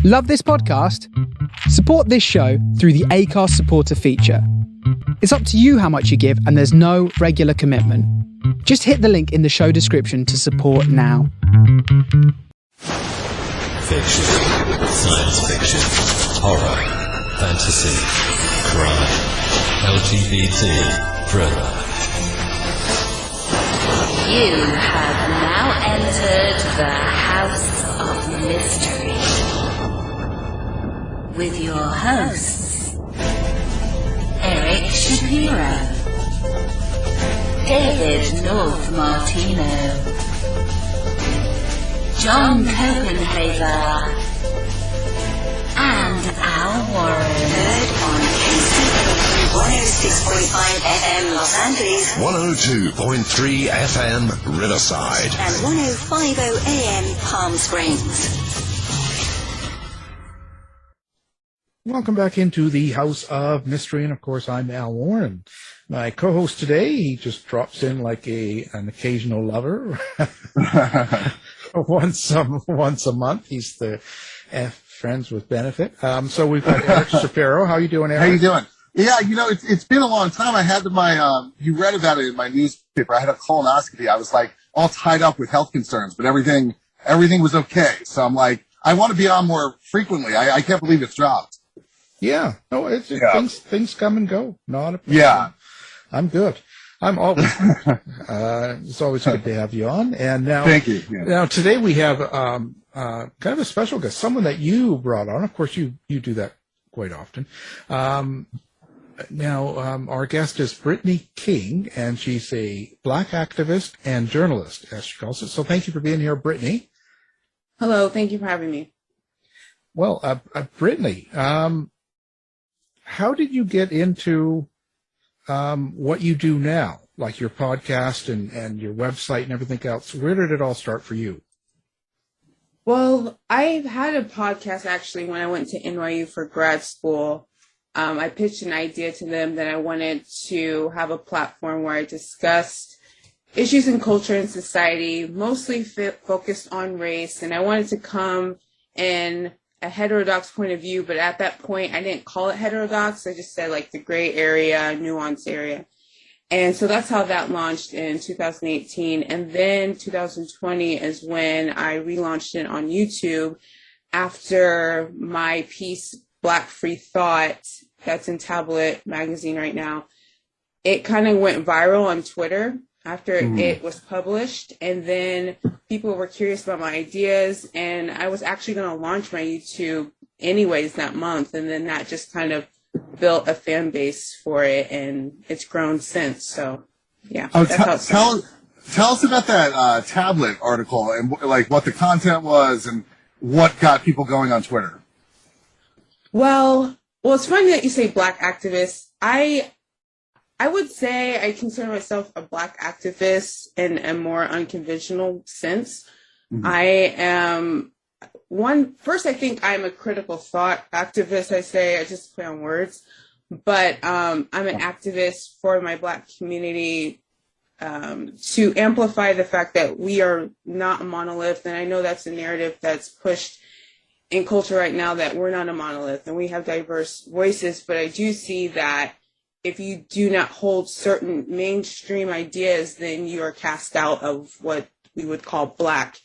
Love this podcast? Support this show through the Acast supporter feature. It's up to you how much you give, and there's no regular commitment. Just hit the link in the show description to support now. Fiction, science fiction, horror, fantasy, crime, LGBT, thriller. You have now entered the House of Mystery with your hosts, Eric Shapiro, David North Martino, John Copenhaver, and Al Warren. Heard on KCP 106.5 FM Los Angeles, 102.3 FM Riverside, and 105.0 AM Palm Springs. Welcome back into the House of Mystery, and of course, I'm Al Warren. My co-host today, he just drops in like an occasional lover. once a month. He's the friends with benefit. So we've got Eric Shapiro. How you doing, Eric? How you doing? Yeah, it's been a long time. I had you read about it in my newspaper. I had a colonoscopy. I was like all tied up with health concerns, but everything was okay. So I'm like, I want to be on more frequently. I can't believe it's dropped. Yeah. No, things come and go. Not a problem. Yeah. I'm good. I'm always it's always good to have you on. And now, thank you. Yeah. Now today we have kind of a special guest, someone that you brought on. Of course, you do that quite often. Our guest is Brittany King, and she's a Black activist and journalist, as she calls it. So thank you for being here, Brittany. Hello, thank you for having me. Well, Brittany, how did you get into what you do now, like your podcast and your website and everything else? Where did it all start for you? Well, I've had a podcast actually when I went to NYU for grad school. I pitched an idea to them that I wanted to have a platform where I discussed issues in culture and society, mostly focused on race. And I wanted to come in a heterodox point of view, but at that point, I didn't call it heterodox. I just said like the gray area, nuance area. And so that's how that launched in 2018. And then 2020 is when I relaunched it on YouTube after my piece, Black Free Thought, that's in Tablet magazine right now. It kind of went viral on Twitter after it was published, and then people were curious about my ideas, and I was actually going to launch my YouTube anyways that month, and then that just kind of built a fan base for it, and it's grown since. So, yeah. Oh, tell us about that Tablet article and like what the content was and what got people going on Twitter. Well, it's funny that you say Black activist. I would say I consider myself a Black activist in a more unconventional sense. Mm-hmm. I think I'm a critical thought activist. I just play on words, but I'm an activist for my Black community to amplify the fact that we are not a monolith. And I know that's a narrative that's pushed in culture right now, that we're not a monolith and we have diverse voices. But I do see that if you do not hold certain mainstream ideas, then you are cast out of what we would call Black.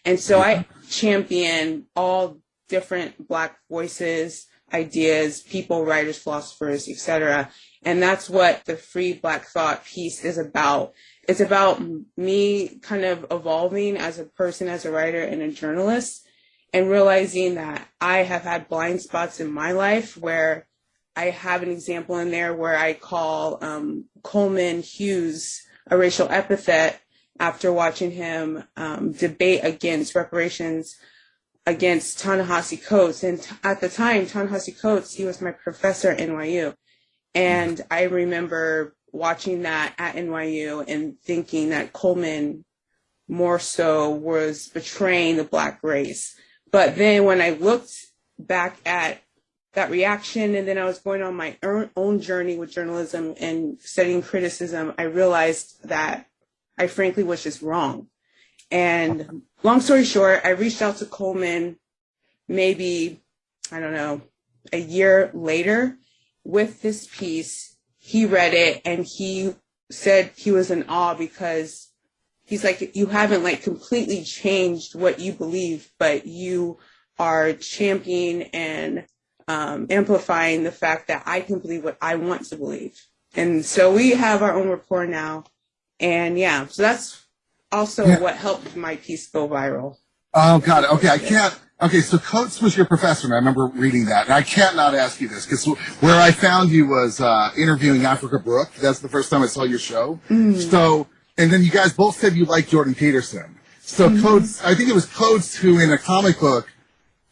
And so I champion all different Black voices, ideas, people, writers, philosophers, etc. And that's what the Free Black Thought piece is about. It's about me kind of evolving as a person, as a writer and a journalist, and realizing that I have had blind spots in my life where I have an example in there where I call Coleman Hughes a racial epithet after watching him debate against reparations against Ta-Nehisi Coates. And at the time, Ta-Nehisi Coates, he was my professor at NYU. And I remember watching that at NYU and thinking that Coleman more so was betraying the Black race. But then when I looked back at that reaction, and then I was going on my own journey with journalism and studying criticism, I realized that I frankly was just wrong. And long story short, I reached out to Coleman maybe I don't know, a year later with this piece, he read it and he said he was in awe because he's like, you haven't like completely changed what you believe, but you are championing and amplifying the fact that I can believe what I want to believe. And so we have our own rapport now. And yeah, so that's also what helped my piece go viral. Oh, got it. Okay, so Coates was your professor, and I remember reading that. And I can't not ask you this, because where I found you was interviewing Africa Brooke. That's the first time I saw your show. So, and then you guys both said you liked Jordan Peterson. So Coates, I think it was Coates who, in a comic book,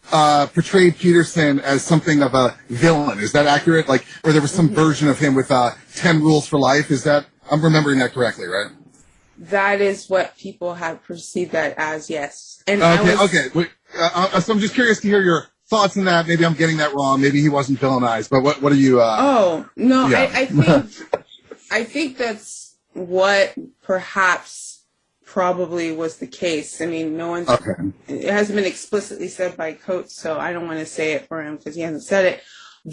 portrayed Peterson as something of a villain. Is that accurate? Like, or there was some version of him with 10 rules for life. Is that, I'm remembering that correctly, right? That is what people have perceived that as, yes. And so I'm just curious to hear your thoughts on that. Maybe I'm getting that wrong. Maybe he wasn't villainized. But what are you? I think that's what perhaps probably was the case. I mean, no one's. It hasn't been explicitly said by Coates, so I don't want to say it for him because he hasn't said it.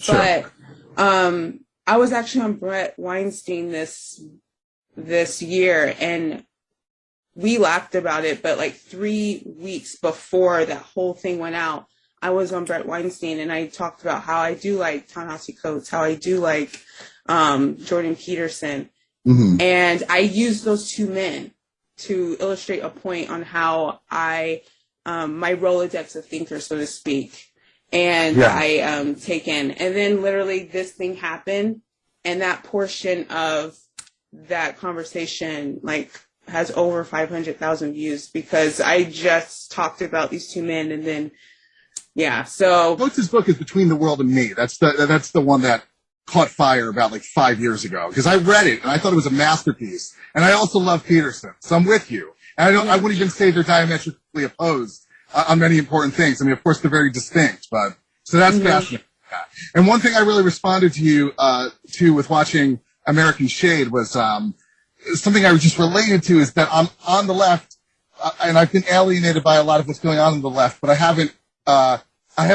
But I was actually on Brett Weinstein this year, and we laughed about it, but like 3 weeks before that whole thing went out, I was on Brett Weinstein and I talked about how I do like Ta-Nehisi Coates, how I do like Jordan Peterson. And I used those two men to illustrate a point on how I, my Rolodex of thinkers, so to speak, and I take in. And then literally this thing happened, and that portion of that conversation like has over 500,000 views because I just talked about these two men. And then so Coates' book is Between the World and Me. That's the one that caught fire about like 5 years ago, because I read it and I thought it was a masterpiece. And I also love Peterson, so I'm with you. And I wouldn't even say they're diametrically opposed on many important things. I mean, of course they're very distinct, but so that's fascinating. And one thing I really responded to you to with watching AmericanShade was something I was just related to, is that I'm on the left, and I've been alienated by a lot of what's going on the left, but I haven't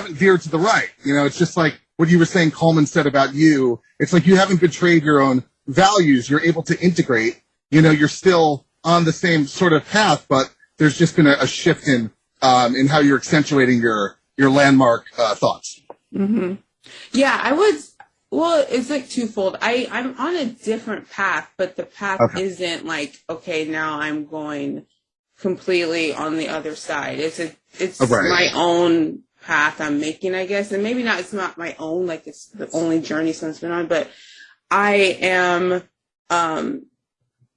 veered to the right. You know, it's just like what you were saying, Coleman said about you. It's like you haven't betrayed your own values. You're able to integrate. You know, you're still on the same sort of path, but there's just been a shift in how you're accentuating your landmark thoughts. Yeah, I was. Well, it's like twofold. I'm on a different path, but the path isn't like, okay, now I'm going completely on the other side. It's my own path I'm making, I guess. And maybe it's not my own, like it's the only journey someone's been on, but I am, and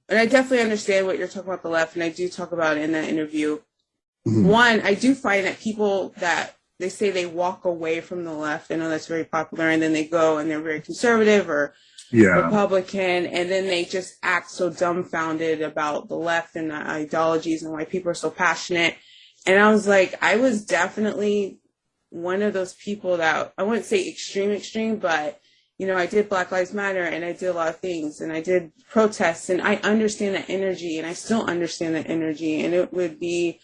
I definitely understand what you're talking about the left, and I do talk about it in that interview. One, I do find that people that they say they walk away from the left. I know that's very popular. And then they go and they're very conservative or Republican. And then they just act so dumbfounded about the left and the ideologies and why people are so passionate. And I was like, I was definitely one of those people that, I wouldn't say extreme, but, you know, I did Black Lives Matter and I did a lot of things and I did protests, and I understand that energy, and I still understand that energy. And it would be,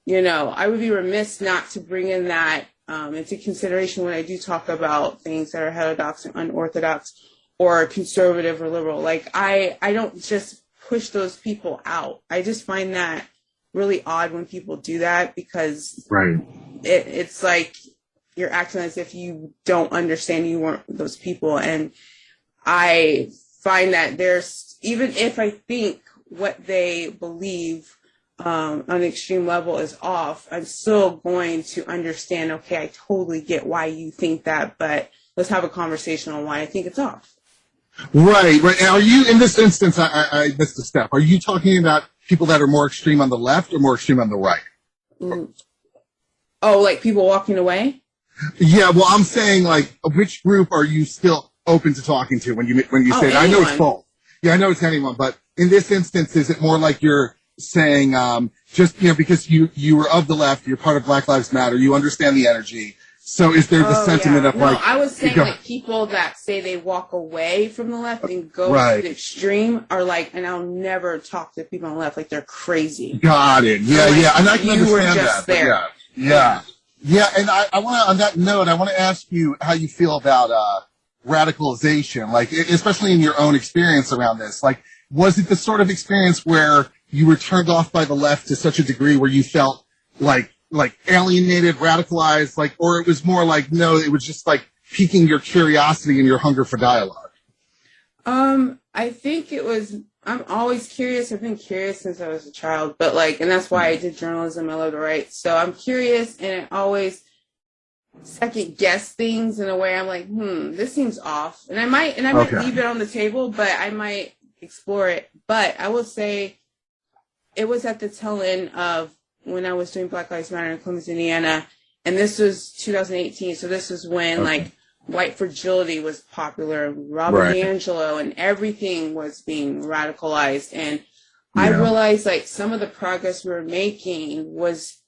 you know, I would be remiss not to bring in that into consideration when I do talk about things that are heterodox and unorthodox or conservative or liberal. Like, I don't just push those people out. I just find that really odd when people do that, because it's like you're acting as if you don't understand, you weren't those people. And I find that there's, even if I think what they believe on an extreme level is off, I'm still going to understand, okay, I totally get why you think that, but let's have a conversation on why I think it's off. Right. And are you, in this instance, I missed a step, are you talking about people that are more extreme on the left or more extreme on the right? Oh, like people walking away? Yeah, well, I'm saying, like, which group are you still open to talking to when you say that? I know it's both. Yeah, I know it's anyone, but in this instance, is it more like you're saying, just, you know, because you were of the left, you're part of Black Lives Matter, you understand the energy, so is there the sentiment of, like... I was saying, like, people that say they walk away from the left and go to the extreme are like, and I'll never talk to people on the left, like they're crazy. Got it. Yeah, like, and I can understand that. Yeah. Yeah, and I want to, on that note, I want to ask you how you feel about radicalization, like especially in your own experience around this. Like, was it the sort of experience where you were turned off by the left to such a degree where you felt like alienated, radicalized, like, or it was more like, no, it was just like piquing your curiosity and your hunger for dialogue? I think it was, I'm always curious. I've been curious since I was a child, but like, and that's why I did journalism. I love to write. So I'm curious, and I always second guess things in a way. I'm like, this seems off. And I might leave it on the table, but I might explore it. But I will say it was at the tail end of when I was doing Black Lives Matter in Columbus, Indiana. And this was 2018. So this was when like white fragility was popular, Robert DiAngelo, and everything was being radicalized. And I realized like some of the progress we were making was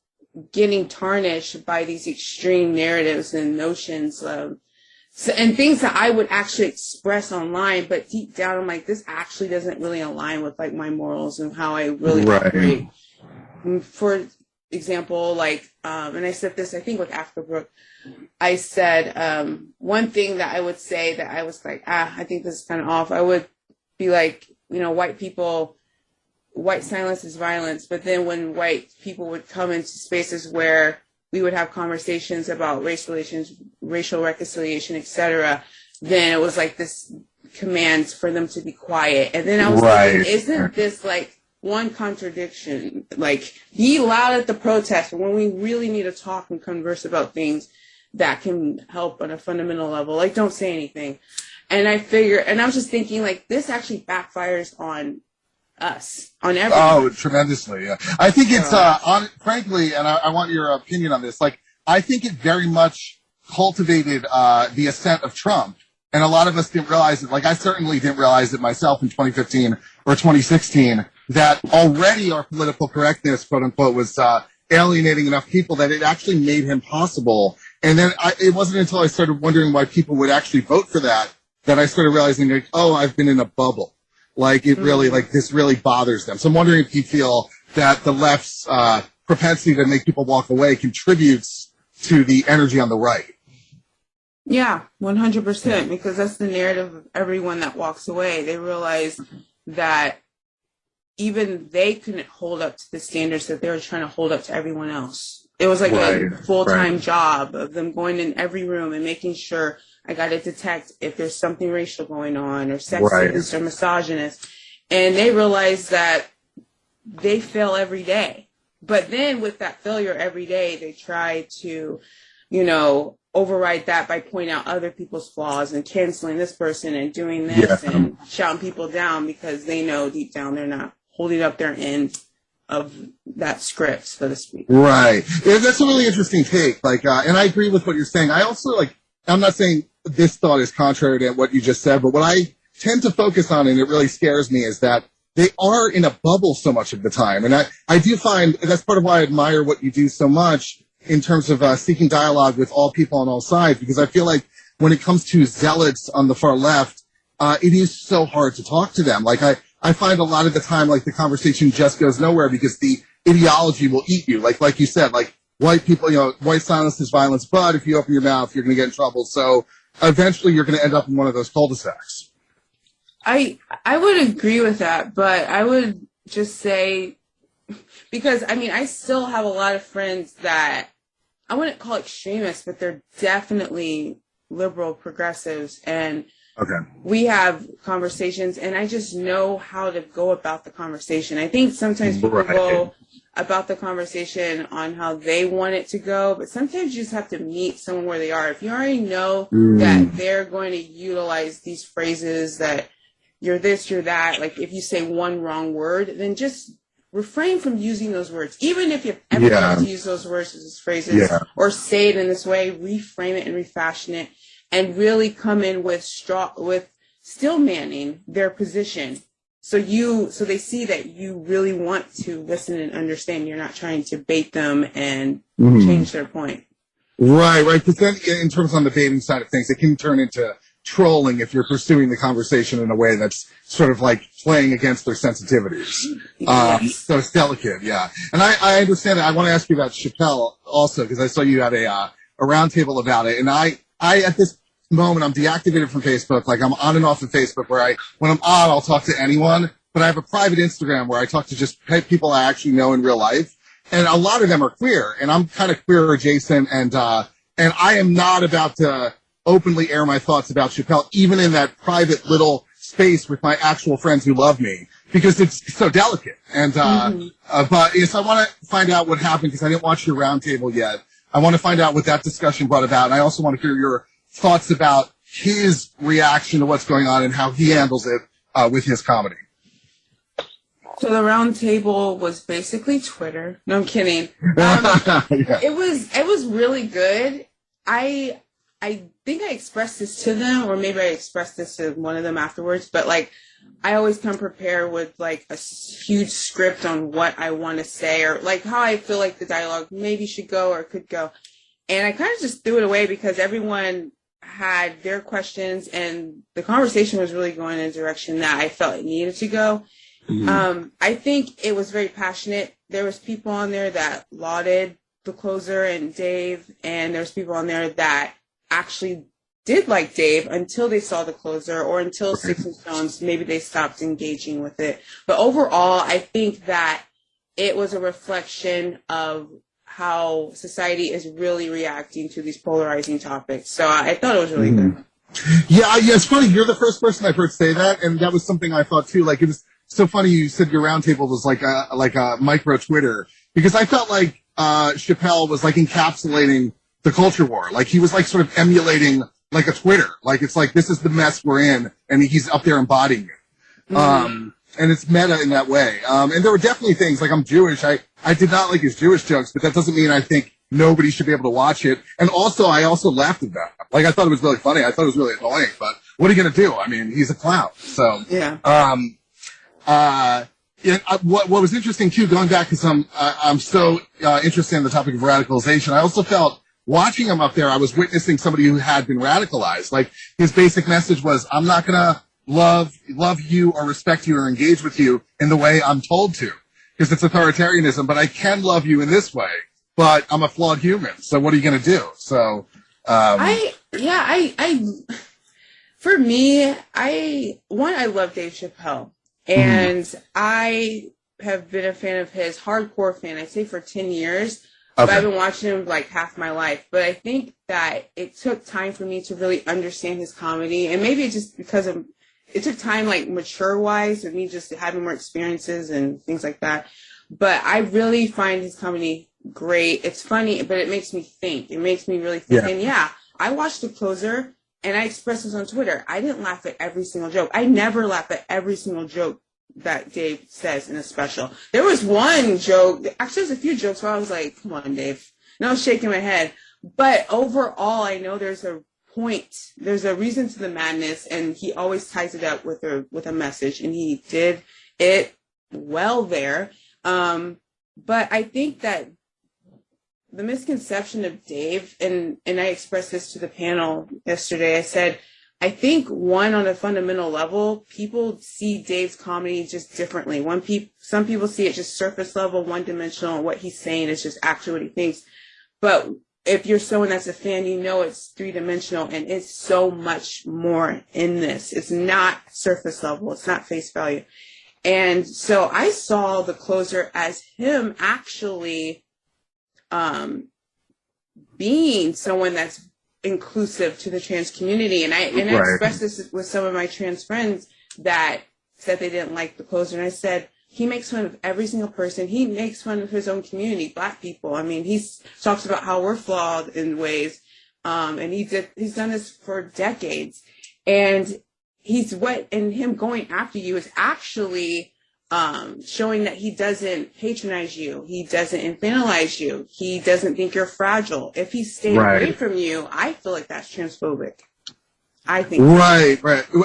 getting tarnished by these extreme narratives and notions of, and things that I would actually express online, but deep down I'm like, this actually doesn't really align with like my morals and how I really operate. For example, like, and I said this, I think with Afrobrook, I said, one thing that I would say that I was like, I think this is kind of off. I would be like, white people, white silence is violence. But then when white people would come into spaces where we would have conversations about race relations, racial reconciliation, etc., then it was like this command for them to be quiet. And then I was thinking, isn't this like one contradiction? Like, be loud at the protest when we really need to talk and converse about things that can help on a fundamental level. Like, don't say anything. And I was just thinking, like, this actually backfires on us, on everyone. Oh, tremendously, yeah. I think it's, frankly, and I want your opinion on this, like, I think it very much cultivated the ascent of Trump. And a lot of us didn't realize it. Like, I certainly didn't realize it myself in 2015 or 2016, that already our political correctness, quote unquote, was alienating enough people that it actually made him possible. And then it wasn't until I started wondering why people would actually vote for that I started realizing, like, oh, I've been in a bubble. Like, it really, like, this really bothers them. So I'm wondering if you feel that the left's propensity to make people walk away contributes to the energy on the right. Yeah, 100%, because that's the narrative of everyone that walks away. They realize that even they couldn't hold up to the standards that they were trying to hold up to everyone else. It was like a full-time job of them going in every room and making sure I got to detect if there's something racial going on or sexist or misogynist. And they realize that they fail every day. But then with that failure every day, they try to, override that by pointing out other people's flaws and canceling this person and doing this and shouting people down because they know deep down they're not holding up their end of that script, so to speak. Right. Yeah, that's a really interesting take. Like, and I agree with what you're saying. I also, like, I'm not saying this thought is contrary to what you just said, but what I tend to focus on, and it really scares me, is that they are in a bubble so much of the time. And I do find that's part of why I admire what you do so much in terms of seeking dialogue with all people on all sides, because I feel like when it comes to zealots on the far left, it is so hard to talk to them. Like, I find a lot of the time, like, the conversation just goes nowhere because the ideology will eat you. Like you said, like, white people, white silence is violence, but if you open your mouth, you're going to get in trouble. So eventually you're going to end up in one of those cul-de-sacs. I would agree with that, but I would just say, because, I still have a lot of friends that I wouldn't call extremists, but they're definitely liberal progressives. And we have conversations, and I just know how to go about the conversation. I think sometimes people go about the conversation on how they want it to go, but sometimes you just have to meet someone where they are. If you already know that they're going to utilize these phrases that you're this, you're that, like if you say one wrong word, then just refrain from using those words. Even if you've ever had to use those words as phrases or say it in this way, reframe it and refashion it, and really come in with still manning their position. So they see that you really want to listen and understand. You're not trying to bait them and change their point. Right. Because then in terms on the baiting side of things, it can turn into trolling if you're pursuing the conversation in a way that's sort of like playing against their sensitivities. So it's delicate, yeah. And I understand that. I want to ask you about Chappelle also, because I saw you had a roundtable about it. And I at this moment, I'm deactivated from Facebook. Like, I'm on and off of Facebook where when I'm on, I'll talk to anyone. But I have a private Instagram where I talk to just people I actually know in real life. And a lot of them are queer. And I'm kind of queer adjacent. And I am not about to openly air my thoughts about Chappelle, even in that private little space with my actual friends who love me, because it's so delicate. And, but yes, I want to find out what happened, because I didn't watch your roundtable yet. I want to find out what that discussion brought about. And I also want to hear your thoughts about his reaction to what's going on and how he handles it, with his comedy. So the roundtable was basically Twitter. No, I'm kidding. Yeah. It was really good. I think I expressed this to them, or maybe I expressed this to one of them afterwards, but like, I always come prepared with like a huge script on what I want to say, or like how I feel like the dialogue maybe should go or could go. And I kind of just threw it away because everyone had their questions and the conversation was really going in a direction that I felt it needed to go. I think it was very passionate. There was people on there that lauded the closer and Dave, and there's people on there that actually did like Dave until they saw the closer, or until Sticks and Stones, maybe they stopped engaging with it. But overall, I think that it was a reflection of how society is really reacting to these polarizing topics. So I thought it was really good. Yeah, it's funny. You're the first person I've heard say that, and that was something I thought too. Like, it was so funny you said your roundtable was like a micro Twitter, because I felt like Chappelle was like encapsulating the culture war. Like, he was like sort of emulating like a Twitter. Like, it's like, this is the mess we're in, and he's up there embodying it. And it's meta in that way. And there were definitely things, like, I'm Jewish. I did not like his Jewish jokes, but that doesn't mean I think nobody should be able to watch it. And also, I also laughed at that. Like, I thought it was really funny. I thought it was really annoying, but what are you going to do? I mean, he's a clown. So, yeah. What was interesting too, going back, because I'm so interested in the topic of radicalization. I also felt, watching him up there, I was witnessing somebody who had been radicalized. Like, his basic message was, I'm not gonna love you or respect you or engage with you in the way I'm told to, because it's authoritarianism, but I can love you in this way, but I'm a flawed human. So what are you gonna do? So, for me, I love Dave Chappelle. And I have been a fan of his, hardcore fan, I'd say for 10 years. But I've been watching him like half my life. But I think that it took time for me to really understand his comedy. And maybe it's just because it took time, like, mature-wise, and me just having more experiences and things like that. But I really find his comedy great. It's funny, but it makes me think. It makes me really think. And I watched The Closer, and I expressed this on Twitter. I didn't laugh at every single joke. I never laugh at every single joke that Dave says in a special. There was one joke, actually there's a few jokes where I was like, come on, Dave. And I was shaking my head. But overall, I know there's a point, there's a reason to the madness, and he always ties it up with a message, and he did it well there. But I think that the misconception of Dave, and I expressed this to the panel yesterday, I said, I think, one, on a fundamental level, people see Dave's comedy just differently. Some people see it just surface level, one-dimensional, and what he's saying is just actually what he thinks. But if you're someone that's a fan, you know it's three-dimensional, and it's so much more in this. It's not surface level. It's not face value. And so I saw The Closer as him actually being someone that's inclusive to the trans community. And I expressed this with some of my trans friends that said they didn't like The Closer. And I said, he makes fun of every single person. He makes fun of his own community, Black people. I mean, he talks about how we're flawed in ways. And he's done this for decades. And him going after you is actually showing that he doesn't patronize you. He doesn't infantilize you. He doesn't think you're fragile. If he stayed away from you, I feel like that's transphobic. I think. Right.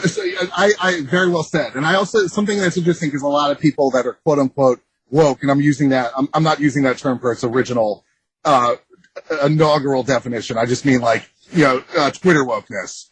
So I very well said. And I also, something that's interesting, because a lot of people that are quote unquote woke, and I'm not using that term for its original, inaugural definition. I just mean, like, Twitter wokeness.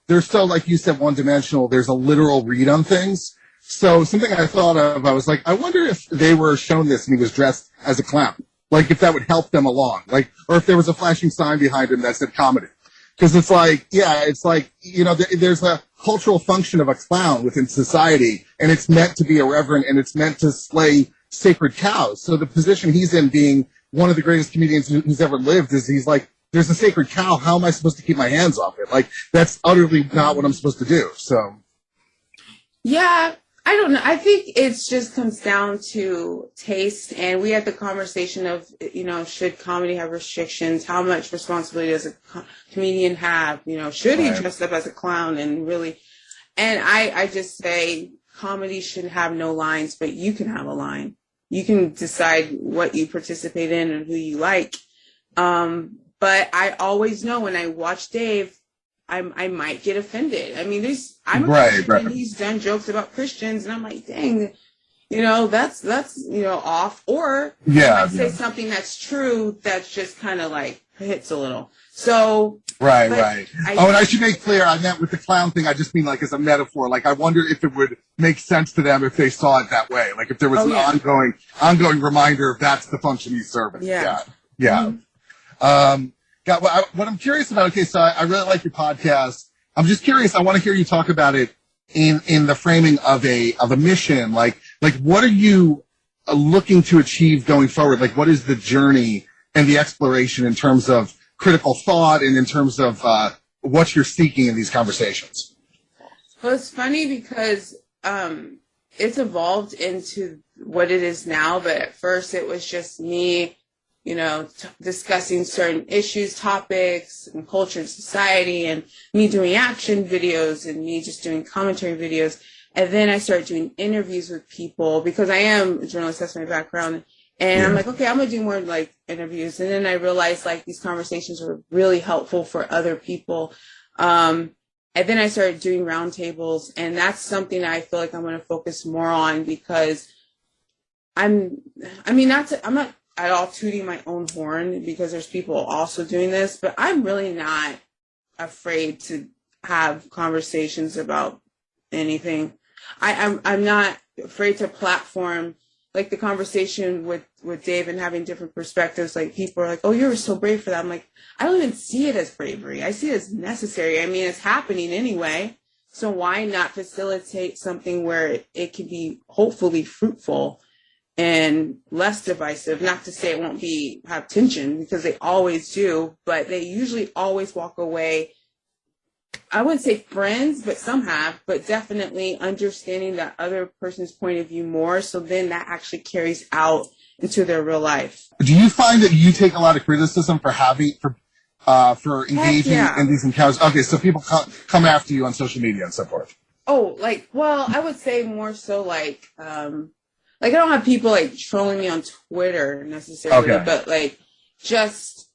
they're so, like you said, one-dimensional. There's a literal read on things. So something I thought of, I was like, I wonder if they were shown this and he was dressed as a clown. Like, if that would help them along. Like, or if there was a flashing sign behind him that said comedy. Because it's like, yeah, it's like, you know, there's a cultural function of a clown within society, and it's meant to be irreverent, and it's meant to slay sacred cows. So the position he's in, being one of the greatest comedians who's ever lived, is he's like, there's a sacred cow. How am I supposed to keep my hands off it? Like, that's utterly not what I'm supposed to do. So, yeah, I don't know. I think it just comes down to taste. And we had the conversation of, you know, should comedy have restrictions? How much responsibility does a comedian have? You know, should he dress up as a clown and really? And I just say comedy should have no lines, but you can have a line. You can decide what you participate in and who you like. But I always know when I watch Dave, I might get offended. I mean, I'm a Christian, and he's done jokes about Christians, and I'm like, dang, you know, that's you know, off. Or he might say something that's true that's just kind of like hits a little. So right. And I should make clear, I meant with the clown thing, I just mean like as a metaphor. Like, I wonder if it would make sense to them if they saw it that way. Like, if there was an ongoing reminder of that's the function he's serving. Yeah. Mm-hmm. What I'm curious about, okay, so I really like your podcast. I'm just curious, I want to hear you talk about it in the framing of a mission. Like what are you looking to achieve going forward? Like, what is the journey and the exploration in terms of critical thought and in terms of what you're seeking in these conversations? Well, it's funny because it's evolved into what it is now, but at first it was just me, you know, discussing certain issues, topics, and culture and society, and me doing reaction videos and me just doing commentary videos. And then I started doing interviews with people because I am a journalist, that's my background. And I'm like, okay, I'm going to do more like interviews. And then I realized like these conversations were really helpful for other people. And then I started doing roundtables, and that's something that I feel like I'm going to focus more on because I'm not at all tooting my own horn because there's people also doing this, but I'm really not afraid to have conversations about anything. I'm not afraid to platform like the conversation with Dave and having different perspectives. Like, people are like, oh, you're so brave for that. I'm like, I don't even see it as bravery. I see it as necessary. I mean, it's happening anyway. So why not facilitate something where it can be hopefully fruitful and less divisive? Not to say it won't have tension, because they always do, but they usually always walk away, I wouldn't say friends, but some have, but definitely understanding that other person's point of view more. So then that actually carries out into their real life. Do you find that you take a lot of criticism for engaging in these encounters? Okay, so people come after you on social media and so forth. Oh, like, well, I would say more so like I don't have people like trolling me on Twitter necessarily, but like just,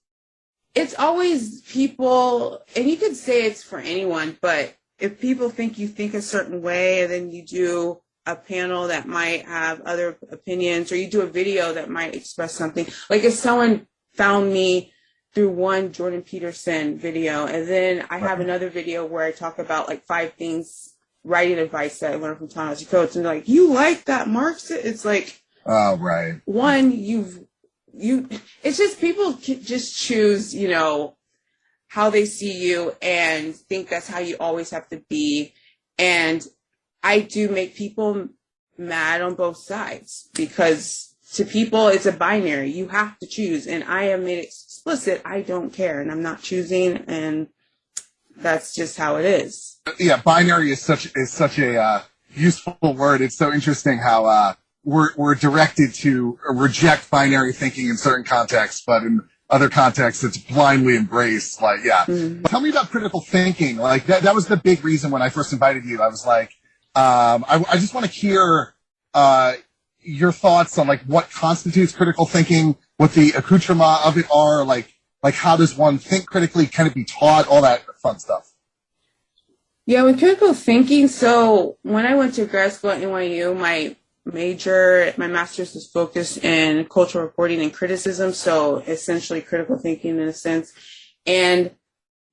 it's always people, and you could say it's for anyone, but if people think you think a certain way and then you do a panel that might have other opinions, or you do a video that might express something, like if someone found me through one Jordan Peterson video, and then I have another video where I talk about like 5 things, writing advice that I learned from Ta-Nehisi Coates, and they're like, you like that Marxist? It's like, oh, right. One, it's just people just choose, you know, how they see you and think that's how you always have to be. And I do make people mad on both sides, because to people it's a binary. You have to choose, and I have made it explicit. I don't care, and I'm not choosing, and that's just how it is. Yeah, binary is such a useful word. It's so interesting how we're directed to reject binary thinking in certain contexts, but in other contexts it's blindly embraced. Like, yeah. Mm-hmm. Tell me about critical thinking. Like that was the big reason when I first invited you. I was like, I just want to hear your thoughts on like what constitutes critical thinking, what the accoutrements of it are, like how does one think critically, can it be taught, all that fun stuff. Yeah, with critical thinking, so when I went to grad school at NYU, my master's was focused in cultural reporting and criticism, so essentially critical thinking in a sense. And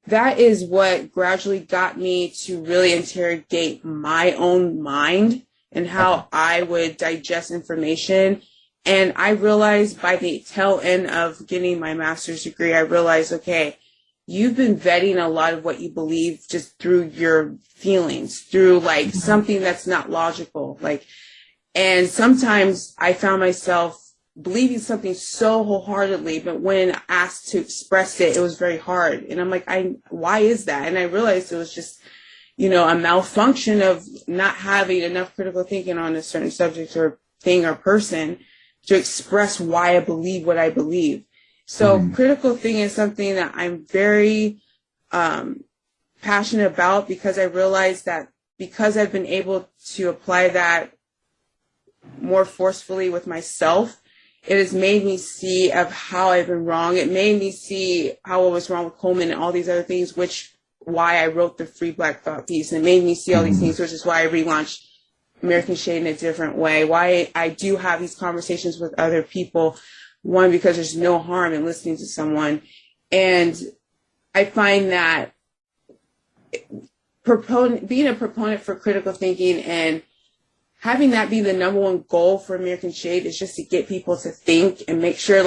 that is what gradually got me to really interrogate my own mind and how I would digest information. And I realized by the tail end of getting my master's degree, I realized, okay, you've been vetting a lot of what you believe just through your feelings, through like something that's not logical. Like, and sometimes I found myself believing something so wholeheartedly, but when asked to express it, it was very hard. And I'm like, why is that? And I realized it was just, a malfunction of not having enough critical thinking on a certain subject or thing or person to express why I believe what I believe. So critical thinking is something that I'm very passionate about, because I realized that because I've been able to apply that more forcefully with myself, it has made me see of how I've been wrong. It made me see how I was wrong with Coleman and all these other things, why I wrote the Free Black Thought piece. And it made me see all these things, which is why I relaunched AmericanShade in a different way, why I do have these conversations with other people. One, because there's no harm in listening to someone. And I find that being a proponent for critical thinking and having that be the number one goal for AmericanShade is just to get people to think and make sure,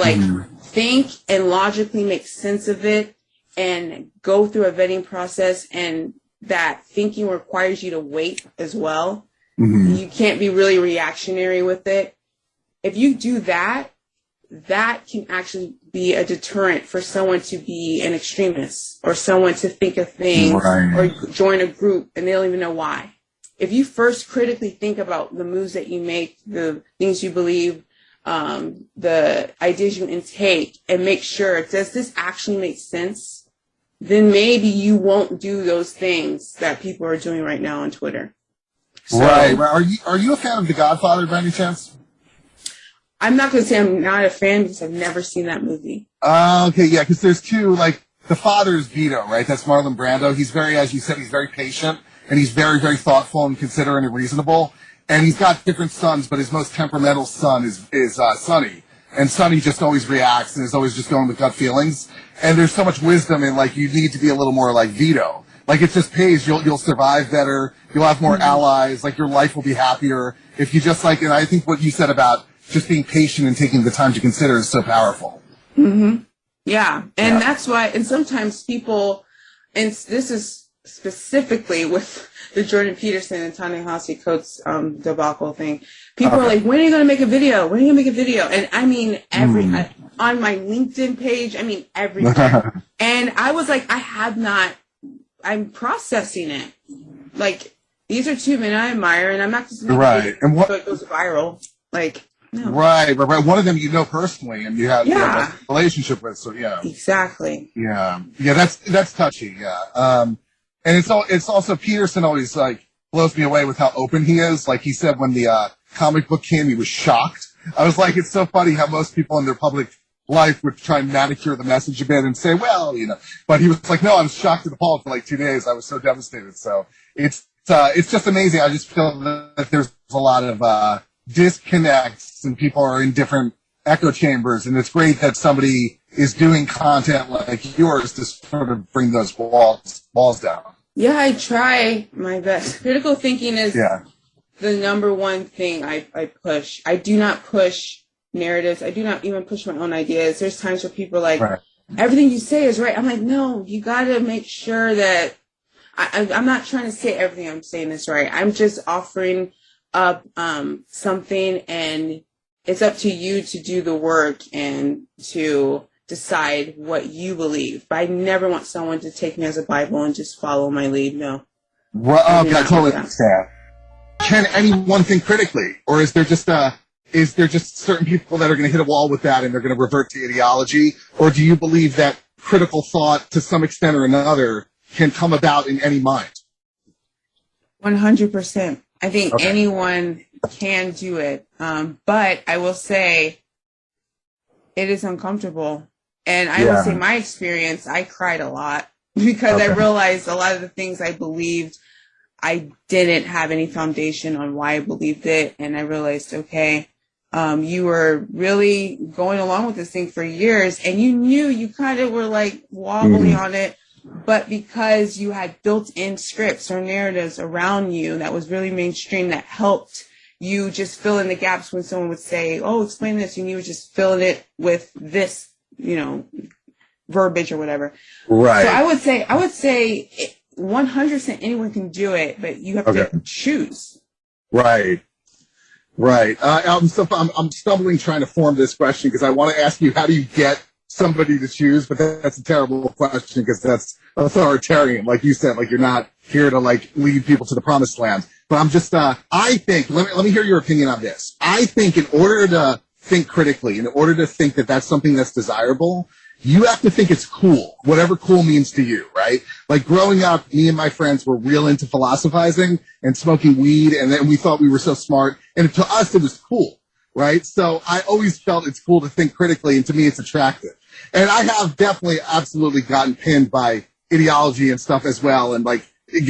think and logically make sense of it and go through a vetting process. And that thinking requires you to wait as well. You can't be really reactionary with it. If you do that, that can actually be a deterrent for someone to be an extremist or someone to think a thing or join a group and they don't even know why. If you first critically think about the moves that you make, the things you believe, the ideas you intake, and make sure, does this actually make sense? Then maybe you won't do those things that people are doing right now on Twitter. So, right. Are you a fan of The Godfather by any chance? I'm not going to say I'm not a fan because I've never seen that movie. Okay, yeah, because there's two, the father's Vito, right? That's Marlon Brando. He's very, as you said, he's very patient, and he's very, very thoughtful and considerate and reasonable. And he's got different sons, but his most temperamental son is Sonny. And Sonny just always reacts and is always just going with gut feelings. And there's so much wisdom in, you need to be a little more like Vito. It just pays. You'll survive better. You'll have more allies. Your life will be happier if you just and I think what you said about just being patient and taking the time to consider is so powerful. Yeah. And that's why, and sometimes people, and this is specifically with the Jordan Peterson and Ta-Nehisi Coates debacle thing. People are like, when are you going to make a video? When are you going to make a video? And I mean, on my LinkedIn page, I mean, everywhere. And I was like, I'm processing it. These are two men I admire, and I'm not just making it so it goes viral. No. Right. One of them you know personally, and you have a relationship with. So yeah. Exactly. Yeah. That's touchy. Yeah. And it's also Peterson always blows me away with how open he is. He said when the comic book came, he was shocked. I was like, it's so funny how most people in their public life would try and manicure the message a bit and say, well, but he was like, no, I was shocked and appalled for 2 days. I was so devastated. So it's just amazing. I just feel that there's a lot of disconnects and people are in different echo chambers, and it's great that somebody is doing content like yours to sort of bring those walls down. Yeah, I try my best. Critical thinking is the number one thing I push. I do not push narratives. I do not even push my own ideas. There's times where people are like, everything you say is right. I'm like, no, you got to make sure that I'm not trying to say everything I'm saying is right. I'm just offering up something, and it's up to you to do the work and to decide what you believe. But I never want someone to take me as a Bible and just follow my lead. No. I totally understand. Can anyone think critically, or is there just certain people that are going to hit a wall with that and they're going to revert to ideology, or do you believe that critical thought, to some extent or another, can come about in any mind? 100%. I think anyone can do it. But I will say it is uncomfortable. And I will say my experience, I cried a lot because I realized a lot of the things I believed, I didn't have any foundation on why I believed it. And I realized, you were really going along with this thing for years, and you knew you kind of were wobbly on it, but because you had built-in scripts or narratives around you that was really mainstream that helped you just fill in the gaps when someone would say, oh, explain this, and you would just fill it with this, verbiage or whatever. Right. So I would say 100% anyone can do it, but you have to choose. Right. I'm stumbling trying to form this question because I want to ask you, how do you get somebody to choose? But that's a terrible question because that's authoritarian. Like you said, like you're not here to like lead people to the promised land. But I'm just, I think, let me hear your opinion on this. I think in order to think critically, in order to think that that's something that's desirable, you have to think it's cool, whatever cool means to you, right? Like growing up, me and my friends were real into philosophizing and smoking weed, and then we thought we were so smart, and to us it was cool, right? So I always felt it's cool to think critically, and to me it's attractive. And I have definitely absolutely gotten pinned by ideology and stuff as well, and like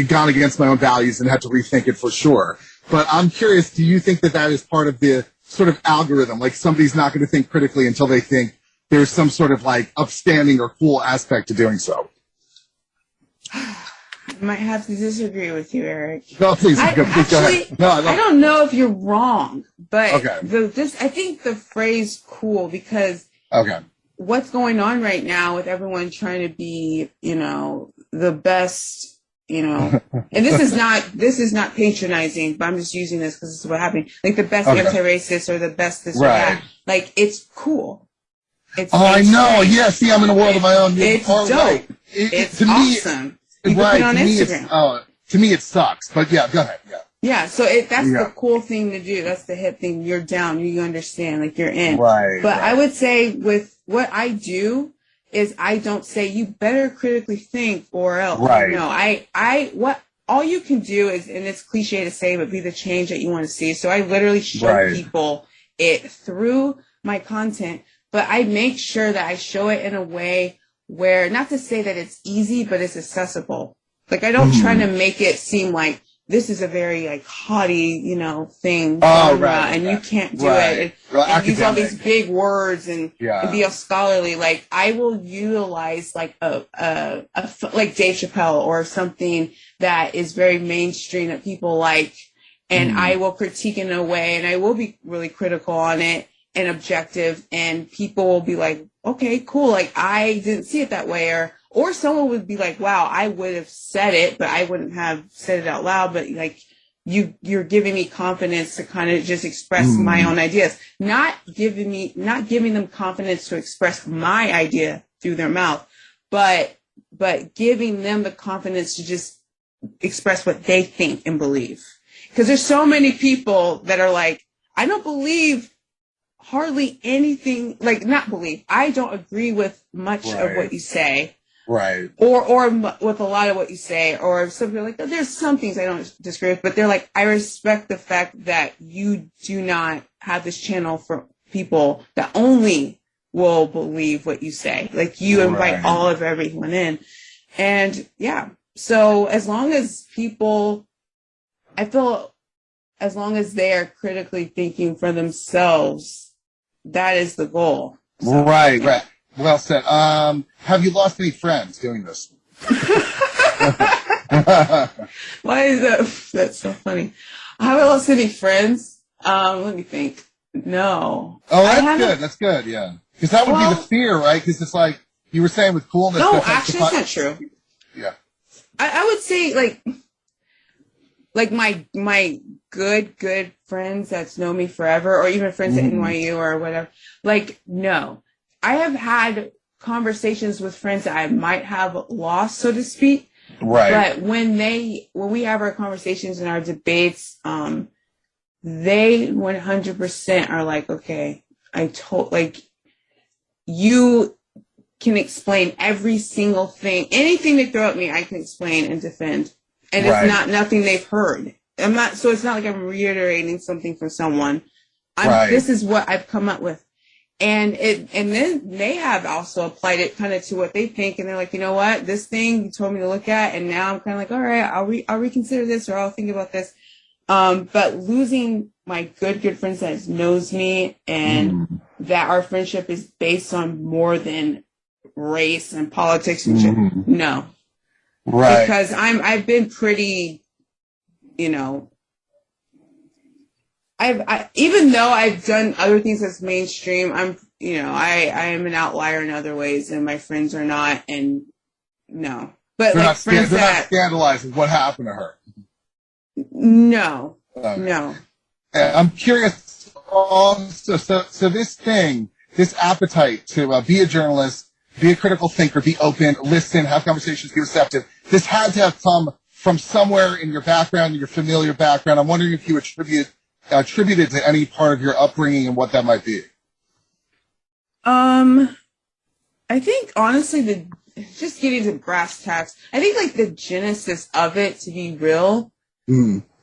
gone against my own values and had to rethink it for sure. But I'm curious, do you think that that is part of the sort of algorithm? Like somebody's not going to think critically until they think there's some sort of like upstanding or cool aspect to doing so. I might have to disagree with you, Eric. No, please, go ahead. No, I don't know if you're wrong, but I think the phrase cool, because what's going on right now with everyone trying to be, the best, and this is not patronizing, but I'm just using this because this is what happened. Like the best anti-racist or the best this or that. Like it's cool. I know. Yeah. See, I'm in a world of my own. It's dope. Right. It's awesome. You can put it on Instagram. To me, it sucks. But yeah, go ahead. Yeah. Yeah. So that's the cool thing to do. That's the hip thing. You're down. You understand. Like you're in. Right. But I would say with what I do is I don't say you better critically think or else. Right. No. All you can do is, and it's cliche to say, but be the change that you want to see. So I literally show people it through my content. But I make sure that I show it in a way where, not to say that it's easy, but it's accessible. Like I don't try to make it seem like this is a very like haughty, thing. And you can't do it. And use all these big words and be all scholarly. Like I will utilize like like Dave Chappelle or something that is very mainstream that people like. And I will critique in a way, and I will be really critical on it and objective, and people will be like, okay, cool. Like I didn't see it that way. Or someone would be like, wow, I would have said it, but I wouldn't have said it out loud. But like you're giving me confidence to kind of just express my own ideas, not giving them confidence to express my idea through their mouth, but giving them the confidence to just express what they think and believe. Because there's so many people that are like, I don't believe hardly anything, I don't agree with much of what you say. Right. Or with a lot of what you say, or something like that. There's some things I don't disagree with, but they're like, I respect the fact that you do not have this channel for people that only will believe what you say. Like you invite all of everyone in. And so as long as people, I feel as long as they are critically thinking for themselves, that is the goal. So, right. Well said. Have you lost any friends doing this? Why is that? That's so funny. I haven't lost any friends. Let me think. No. Oh, that's good. That's good. Yeah. Because that would be the fear, right? Because it's like you were saying with coolness. No, actually, it's not true. Yeah. I would say like my good friends that's known me forever, or even friends at NYU or whatever. Like, no. I have had conversations with friends that I might have lost, so to speak. Right. But when we have our conversations and our debates, they 100% are like, okay, you can explain every single thing. Anything they throw at me, I can explain and defend. And it's not nothing they've heard. So it's not like I'm reiterating something from someone. This is what I've come up with. And then they have also applied it kind of to what they think, and they're like, you know what, this thing you told me to look at, and now I'm kind of like, all right, I'll reconsider this, or I'll think about this. But losing my good friends that knows me, and that our friendship is based on more than race and politics and shit. No, Right. Because I've been pretty, you know, even though I've done other things that's mainstream, I am an outlier in other ways, and my friends are not, and no. But they're like not, friends they're that not scandalized with what happened to her. No. I'm curious. Also, so this appetite to be a journalist, be a critical thinker, be open, listen, have conversations, be receptive. This had to have come from somewhere in your background, in your familiar background. I'm wondering if you attribute it to any part of your upbringing and what that might be. I think honestly, just getting to brass tacks, I think like the genesis of it, to be real,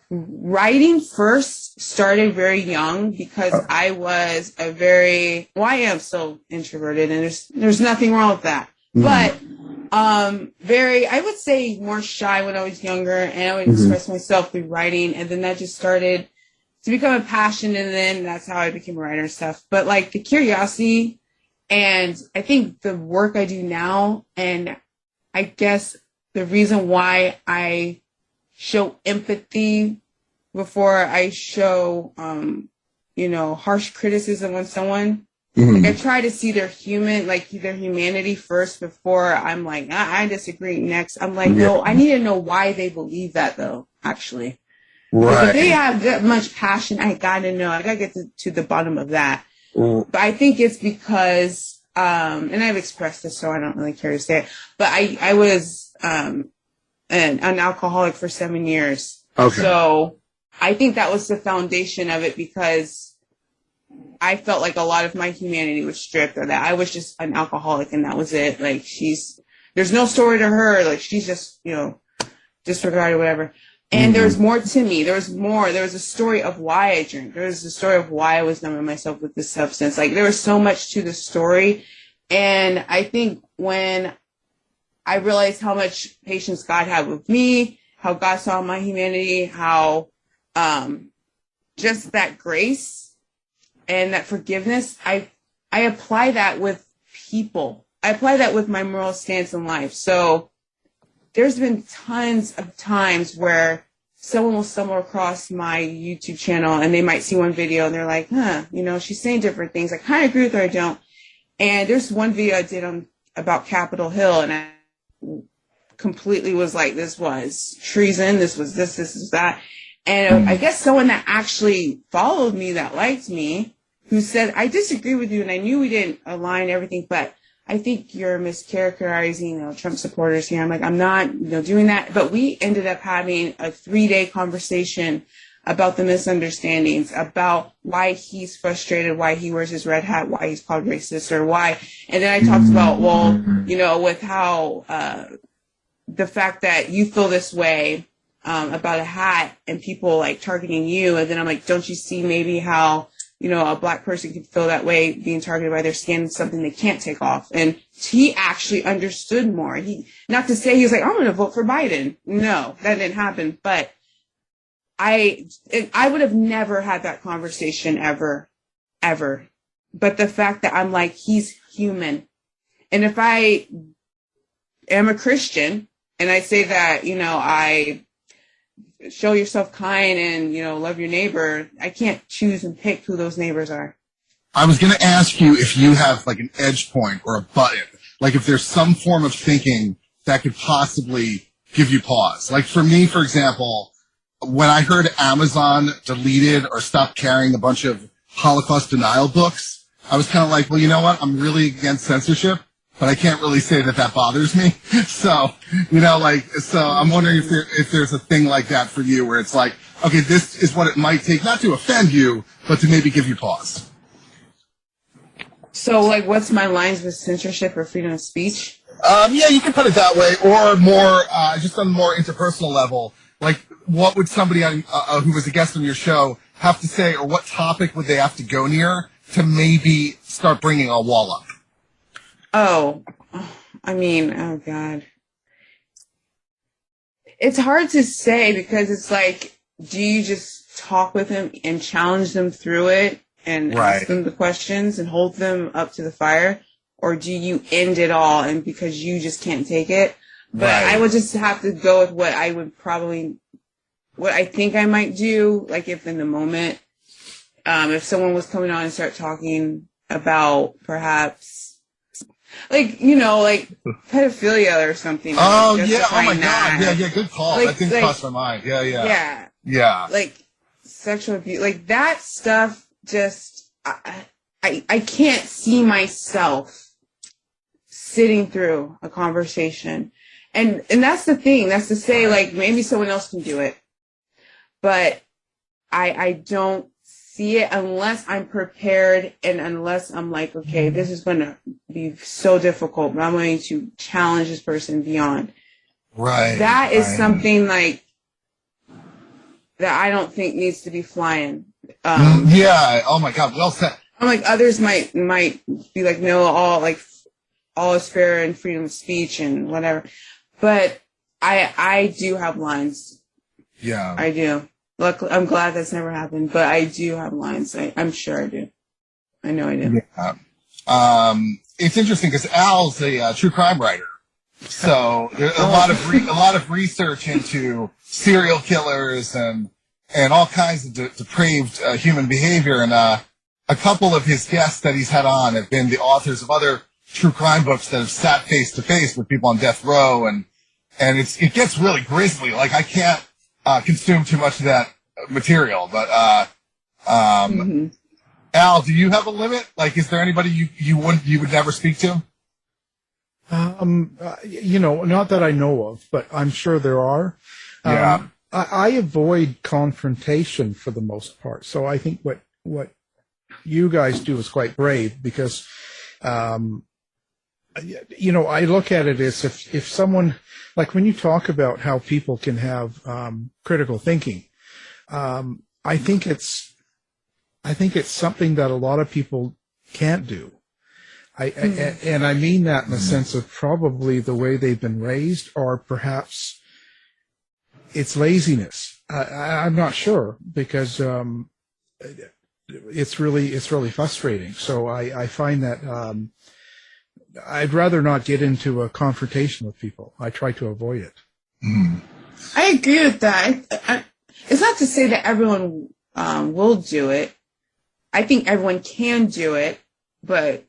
writing first started very young because I was I am so introverted, and there's nothing wrong with that. But I would say more shy when I was younger, and I would express myself through writing, and then that just started to become a passion, and then that's how I became a writer and stuff. But like the curiosity, and I think the work I do now, and I guess the reason why I show empathy before I show, harsh criticism on someone. Like I try to see their humanity first before I'm like, I disagree next. I'm like, no, I need to know why they believe that though, actually. Right. If they have that much passion, I gotta know. I gotta get to the bottom of that. But I think it's because, and I've expressed this, so I don't really care to say it, but I was an alcoholic for 7 years. Okay. So I think that was the foundation of it, because I felt like a lot of my humanity was stripped, or that I was just an alcoholic and that was it. Like there's no story to her. Like she's just, disregarded, whatever. And there was more to me. There was more. There was a story of why I drank. There was a story of why I was numbing myself with this substance. Like there was so much to the story. And I think when I realized how much patience God had with me, how God saw my humanity, how just that grace and that forgiveness, I apply that with people. I apply that with my moral stance in life. So there's been tons of times where someone will stumble across my YouTube channel and they might see one video and they're like, she's saying different things. I kind of agree with her, I don't. And there's one video I did about Capitol Hill, and I completely was like, this was treason, this was this is that. And I guess someone that actually followed me, that liked me, who said, I disagree with you, and I knew we didn't align everything, but I think you're mischaracterizing, Trump supporters here. I'm like, I'm not, doing that. But we ended up having a 3-day conversation about the misunderstandings, about why he's frustrated, why he wears his red hat, why he's called racist, or why. And then I talked about, with how the fact that you feel this way about a hat and people like targeting you. And then I'm like, don't you see maybe how, a black person could feel that way being targeted by their skin, something they can't take off. And he actually understood more. Not to say he was like, I'm going to vote for Biden. No, that didn't happen. But I would have never had that conversation ever. But the fact that I'm like, he's human. And if I am a Christian and I say that, I show yourself kind and, love your neighbor, I can't choose and pick who those neighbors are. I was going to ask you if you have like an edge point or a button, like if there's some form of thinking that could possibly give you pause. Like for me, for example, when I heard Amazon deleted or stopped carrying a bunch of Holocaust denial books, I was kind of like, well, you know what? I'm really against censorship, but I can't really say that bothers me. So, so I'm wondering if there's a thing like that for you where it's like, okay, this is what it might take, not to offend you, but to maybe give you pause. So, like, what's my lines with censorship or freedom of speech? Yeah, you can put it that way, or more, just on a more interpersonal level. Like, what would somebody on, who was a guest on your show have to say, or what topic would they have to go near to maybe start bringing a wall up? Oh, oh God. It's hard to say, because it's like, do you just talk with them and challenge them through it and ask them the questions and hold them up to the fire? Or do you end it all and because you just can't take it? But I would just have to go with what I think I might do, like if in the moment, if someone was coming on and start talking about perhaps, like, like pedophilia or something. Oh, yeah. Oh, my God. Yeah, good call. That thing crossed my mind. Yeah. Like sexual abuse, like that stuff, just, I can't see myself sitting through a conversation. And that's the thing. That's to say, like, maybe someone else can do it. But I don't see it unless I'm prepared and unless I'm like, okay, this is going to be so difficult, but I'm going to challenge this person beyond. Right. That is something, like, that I don't think needs to be flying. Yeah. Oh, my God. Well said. I'm like, others might be like, no, all is fair and freedom of speech and whatever. But I do have lines. Yeah. I do. Look, I'm glad that's never happened, but I do have lines. I'm sure I do. I know I do. Yeah. It's interesting because Al's a true crime writer. So there's a lot of research into serial killers and all kinds of depraved human behavior. And a couple of his guests that he's had on have been the authors of other true crime books that have sat face to face with people on death row, and it gets really grisly. Like, I can't consume too much of that material, but Al, do you have a limit? Like, is there anybody you would never speak to? Not that I know of, but I'm sure there are. Yeah. I avoid confrontation for the most part. So I think what you guys do is quite brave because, I look at it as if someone, like when you talk about how people can have critical thinking, I think it's something that a lot of people can't do. And I mean that in the sense of probably the way they've been raised, or perhaps it's laziness. I'm not sure because it's really frustrating. So I find that I'd rather not get into a confrontation with people. I try to avoid it. I agree with that. It's not to say that everyone will do it. I think everyone can do it, but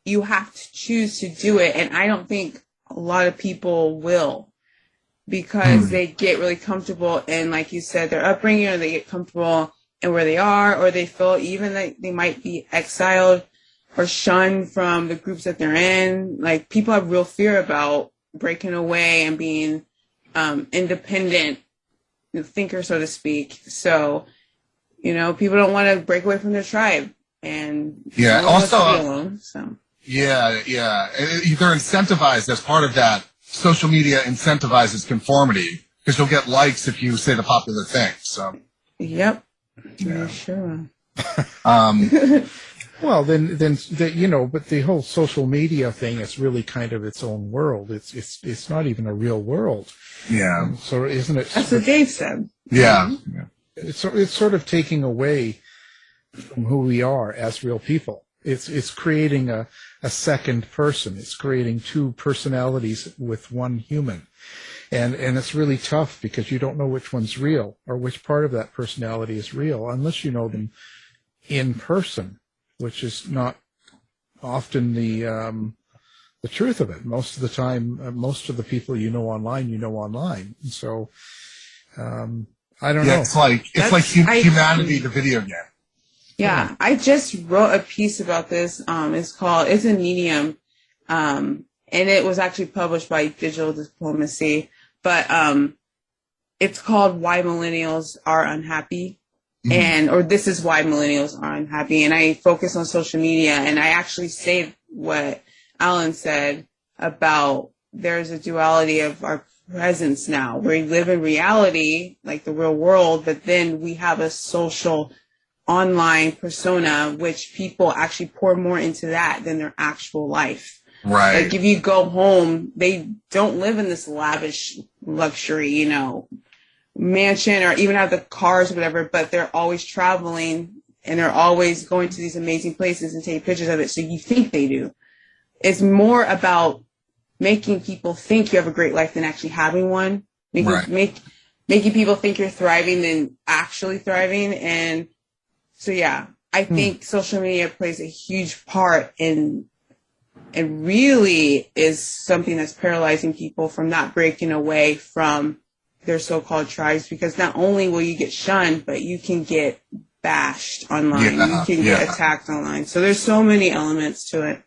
you have to choose to do it. And I don't think a lot of people will because they get really comfortable in, like you said, their upbringing, or they get comfortable in where they are, or they feel even like they might be exiled or shunned from the groups that they're in. Like, people have real fear about breaking away and being independent thinker, so to speak. So, people don't want to break away from their tribe, and also alone. So they're incentivized as part of that. Social media incentivizes conformity because you'll get likes if you say the popular thing. So, yep, yeah, sure. Well, then, but the whole social media thing is really kind of its own world. It's not even a real world. Yeah. So isn't it? That's what Dave said. Yeah. It's sort of taking away from who we are as real people. It's creating a second person. It's creating two personalities with one human. And it's really tough because you don't know which one's real or which part of that personality is real unless you know them in person, which is not often the truth of it. Most of the time, most of the people online. And so, I don't know. It's like humanity, the video game. Yeah, I just wrote a piece about this. It's a Medium, and it was actually published by Digital Diplomacy, but it's called Why Millennials Are Unhappy. Or this is why millennials are unhappy. And I focus on social media, and I actually say what Alan said about there's a duality of our presence now. We live in reality, like the real world, but then we have a social online persona, which people actually pour more into that than their actual life. Right. Like, if you go home, they don't live in this lavish luxury, mansion, or even have the cars or whatever, but they're always traveling and they're always going to these amazing places and taking pictures of it. So you think they do. It's more about making people think you have a great life than actually having one. Making people think you're thriving than actually thriving. And so, yeah, I think social media plays a huge part in, and really is something that's paralyzing people from not breaking away from their so-called tribes, because not only will you get shunned, but you can get bashed online. You can get attacked online. So there's so many elements to it.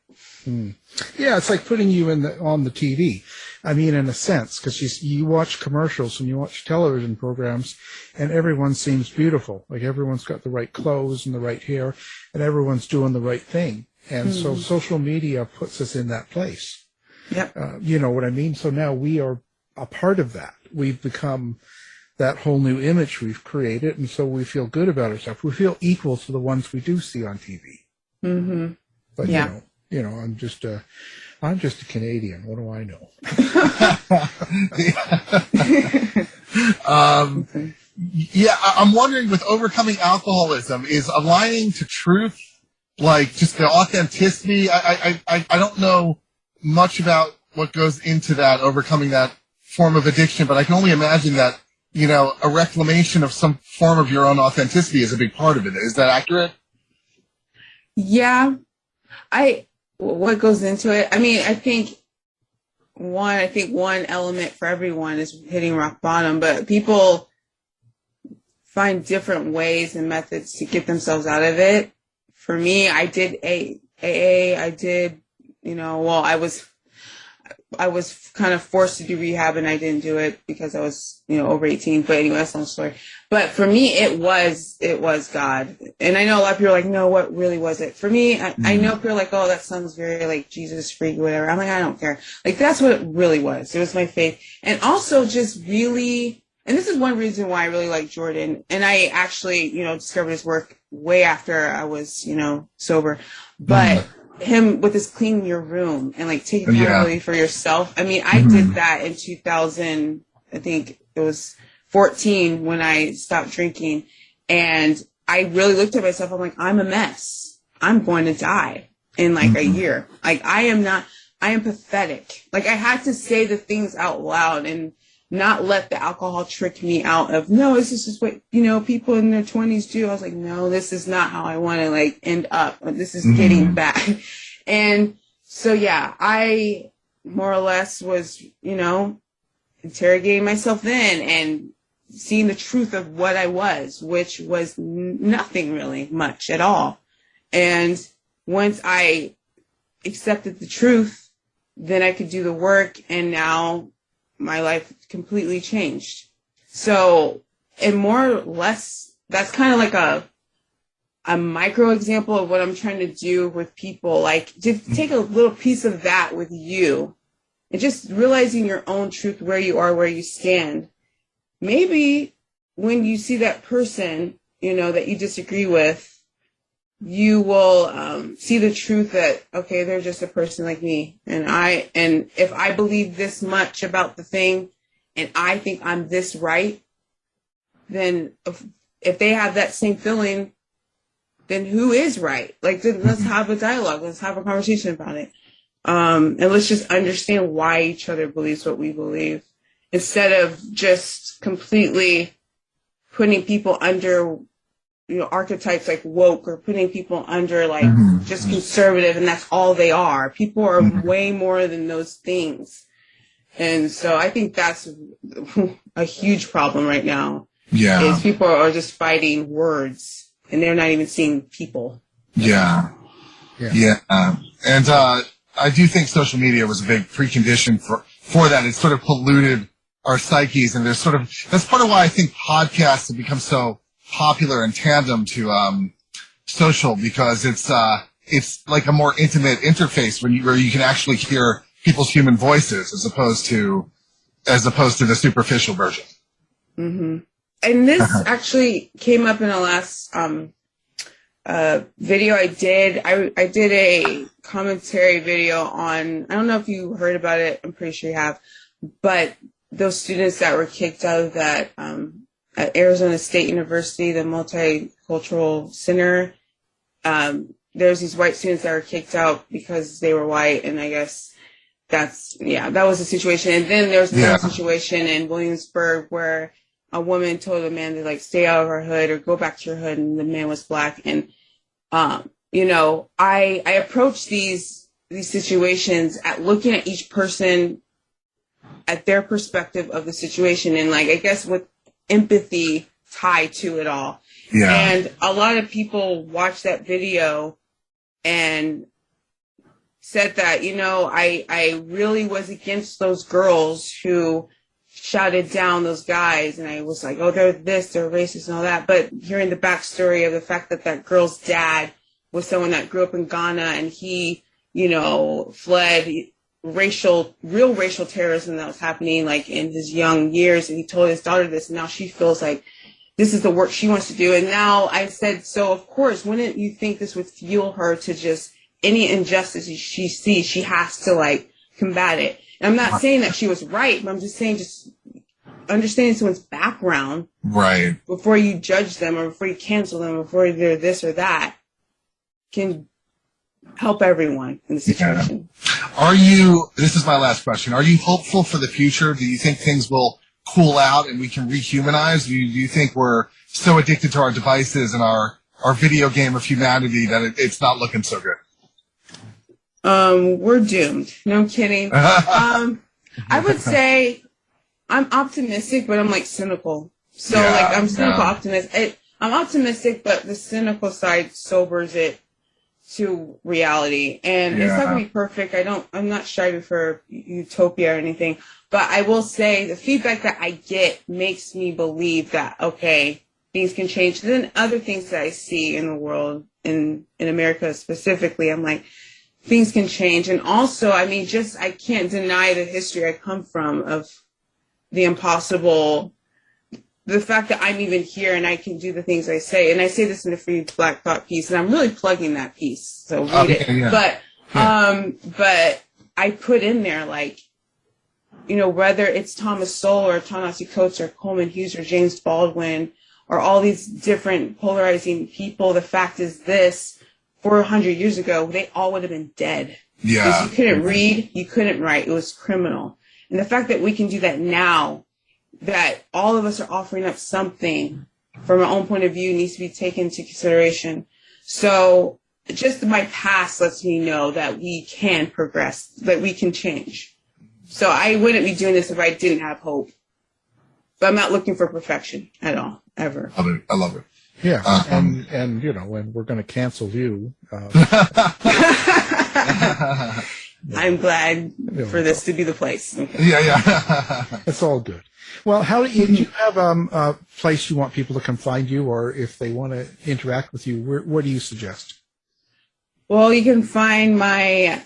Yeah, it's like putting you on the TV. I mean, in a sense, because you watch commercials and you watch television programs, and everyone seems beautiful. Like everyone's got the right clothes and the right hair, and everyone's doing the right thing. And so social media puts us in that place. Yep. You know what I mean? So now we are a part of that. We've become that whole new image we've created, and so we feel good about ourselves. We feel equal to the ones we do see on TV. Mm-hmm. But you know, I'm just a Canadian. What do I know? I'm wondering, with overcoming alcoholism, is aligning to truth, like just the authenticity? I don't know much about what goes into that, overcoming that form of addiction, but I can only imagine that, you know, a reclamation of some form of your own authenticity is a big part of it. Is that accurate? Yeah. What goes into it? I mean, I think one element for everyone is hitting rock bottom, but people find different ways and methods to get themselves out of it. For me, I did AA. I did, I was kind of forced to do rehab, and I didn't do it because I was, over 18. But anyway, that's another story. But for me, it was God. And I know a lot of people are like, no, what really was it? For me, I know people are like, oh, that sounds very like Jesus freak or whatever. I'm like, I don't care. Like, that's what it really was. It was my faith. And also just really, and this is one reason why I really like Jordan. And I actually, discovered his work way after I was, sober. But him with his cleaning your room and like taking accountability for yourself. I mean, I did that in 2000, I think it was 14 when I stopped drinking. And I really looked at myself. I'm like, I'm a mess. I'm going to die in like a year. Like, I am pathetic. Like, I had to say the things out loud and not let the alcohol trick me out of, no, this is just what, people in their 20s do. I was like, no, this is not how I want to like end up. This is getting back. And so, yeah, I more or less was, interrogating myself then and seeing the truth of what I was, which was nothing really much at all. And once I accepted the truth, then I could do the work, and now my life completely changed. So, and more or less, that's kind of like a micro example of what I'm trying to do with people. Like, just take a little piece of that with you and just realizing your own truth, where you are, where you stand. Maybe when you see that person, that you disagree with, you will see the truth that, okay, they're just a person like me. And if I believe this much about the thing and I think I'm this right, then if they have that same feeling, then who is right? Like, then let's have a dialogue. Let's have a conversation about it. And let's just understand why each other believes what we believe, instead of just completely putting people under, archetypes like woke, or putting people under like just conservative, and that's all they are. People are way more than those things. And so I think that's a huge problem right now. Yeah. Is people are just fighting words, and they're not even seeing people. Yeah. And I do think social media was a big precondition for that. It sort of polluted our psyches, and that's part of why I think podcasts have become so popular in tandem to social, because it's like a more intimate interface where you can actually hear people's human voices as opposed to the superficial version. And this actually came up in the last video I did. I did a commentary video on, I don't know if you heard about it, I'm pretty sure you have, but those students that were kicked out of that at Arizona State University, the Multicultural Center, there's these white students that were kicked out because they were white, and I guess that was a situation. And then there was another situation in Williamsburg where a woman told a man to like stay out of her hood or go back to your hood, and the man was black. And you know, I approach these situations at looking at each person at their perspective of the situation, and like I guess with empathy tied to it all. Yeah. And a lot of people watched that video and said that, you know, I really was against those girls who shouted down those guys, and I was like, oh, they're this, they're racist and all that. But hearing the backstory of the fact that that girl's dad was someone that grew up in Ghana, and he, you know, fled real racial terrorism that was happening like in his young years, and he told his daughter this, and now she feels like this is the work she wants to do. And now I said, so of course, wouldn't you think this would fuel her to just any injustice she sees, she has to like combat it? And I'm not saying that she was right, but I'm just saying just understanding someone's background right before you judge them or before you cancel them or before they're this or that can help everyone in the situation. Yeah. This is my last question, are you hopeful for the future? Do you think things will cool out and we can rehumanize? Do you think we're so addicted to our devices and our video game of humanity that it's not looking so good? We're doomed. No, I'm kidding. I would say I'm optimistic, but I'm like cynical. So like I'm cynical optimist. I'm optimistic, but the cynical side sobers it to reality. And it's not gonna be perfect. I'm not striving for utopia or anything, but I will say the feedback that I get makes me believe that, okay, things can change. Then other things that I see in the world, in America specifically, I'm like, things can change. And also, I mean, I can't deny the history I come from of the impossible, the fact that I'm even here and I can do the things I say. And I say this in the Free Black Thought piece, and I'm really plugging that piece, so read it. Yeah. But I put in there, like, you know, whether it's Thomas Sowell or Ta-Nehisi Coates or Coleman Hughes or James Baldwin or all these different polarizing people, the fact is this, 400 years ago, they all would have been dead. Yeah. Because you couldn't read, you couldn't write. It was criminal. And the fact that we can do that now, that all of us are offering up something from our own point of view, needs to be taken into consideration. So just my past lets me know that we can progress, that we can change. So I wouldn't be doing this if I didn't have hope. But I'm not looking for perfection at all, ever. I love it. Yeah, and you know, when we're going to cancel you. I'm glad for this to be the place. Okay. Yeah. It's all good. Well, do you have a place you want people to come find you, or if they want to interact with you, where do you suggest? Well, you can find my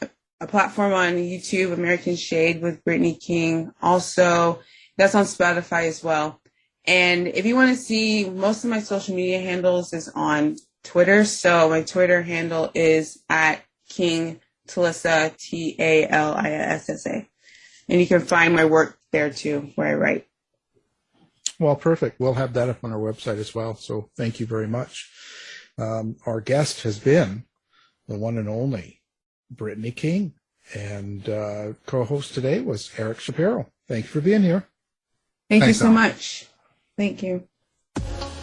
platform on YouTube, AmericanShade with Brittany King. Also, that's on Spotify as well. And if you want to see, most of my social media handles is on Twitter. So my Twitter handle is @King Talissa, TALISSA. And you can find my work there too, where I write. Well, perfect. We'll have that up on our website as well. So thank you very much. Our guest has been the one and only Brittany King. And co-host today was Eric Shapiro. Thank you for being here. Thanks you so much. Thank you.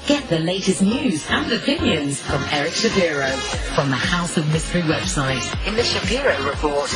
Get the latest news and opinions from Eric Shapiro from the House of Mystery website in the Shapiro Report.